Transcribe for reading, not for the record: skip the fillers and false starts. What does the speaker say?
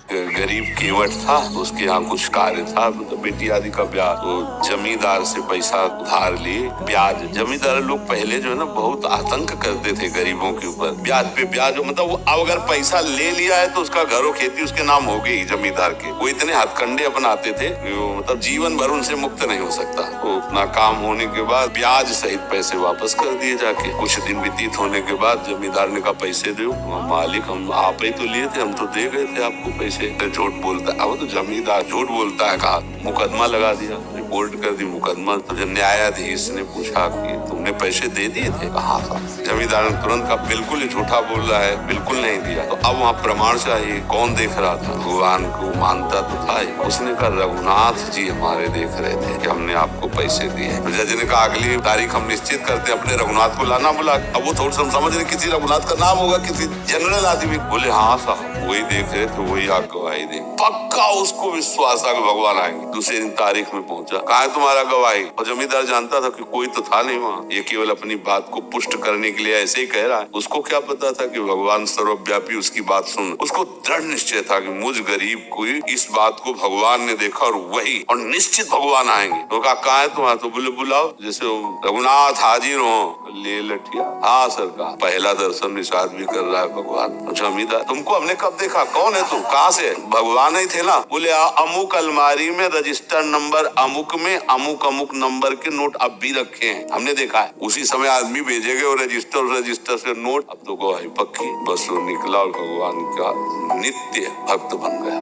गरीब केवट था, तो उसके यहाँ कुछ कार्य था, तो बेटी आदि का ब्याह, तो जमींदार से पैसा उधार लिए, ब्याज। जमींदार लोग पहले जो है ना बहुत आतंक करते थे गरीबों के ऊपर, ब्याज पे ब्याज, मतलब वो अगर पैसा ले लिया है तो उसका घरों खेती उसके नाम हो गई जमींदार के। वो इतने हथकंडे अपनाते थे, मतलब जीवन भर उनसे मुक्त नहीं हो सकता। तो अपना काम होने के बाद ब्याज सहित पैसे वापस कर दिए जाके। कुछ दिन व्यतीत होने के बाद जमींदार ने कहा पैसे दो। मालिक हम आप ही तो लिए थे, हम तो दे गए थे आपको पैसे। झूठ बोलता है, अब तो जमींदार झूठ बोलता है, कहा मुकदमा लगा दिया, रिपोर्ट कर दी मुकदमा। तो जब न्यायाधीश ने पूछा कि तुमने पैसे दे दिए थे, कहा था। जमींदार ने तुरंत कहा बिल्कुल ही झूठा बोल रहा है, बिल्कुल नहीं दिया। तो अब वहाँ प्रमाण चाहिए, कौन देख रहा था? भगवान को मानता तो था ही। उसने कहा रघुनाथ जी हमारे देख रहे थे कि हमने आपको पैसे दिए। तो जज ने कहा अगली तारीख हम निश्चित करते, अपने रघुनाथ को लाना बुला। अब वो थोड़ा सा समझ रहे किसी रघुनाथ का नाम होगा, किसी जनरल आदमी। बोले हाँ साहब वही देख रहे थे, वही आप गवाही दे। पक्का उसको विश्वास आ कि भगवान आएंगे। दूसरे दिन तारीख में पहुंचा, कहा है तुम्हारा गवाही? और जमींदार जानता था कि कोई तो था नहीं वहाँ, ये केवल अपनी बात को पुष्ट करने के लिए ऐसे ही कह रहा है। उसको क्या पता था कि भगवान सर्वव्यापी उसकी बात सुन। उसको दृढ़ निश्चय था कि मुझ गरीब को इस बात को भगवान ने देखा और वही, और निश्चित भगवान आएंगे। तो कहा है तुम्हारा? तो बोले बुलाओ, जैसे रघुनाथ हाजिर हो। ले लठिया, हाँ सरकार, पहला दर्शन निषाद भी कर रहा है भगवान। जमींदार तुमको हमने कब देखा? कौन है तुम? कहाँ से? भगवान ही थे ना। बोले अमुक अलमारी में रजिस्टर नंबर अमुक में अमुक अमुक नंबर के नोट अब भी रखे हैं, हमने देखा है। उसी समय आदमी भेजेगे और रजिस्टर से नोट। अब तो गवाही पक्की। बस वो निकला और भगवान का नित्य भक्त बन गया।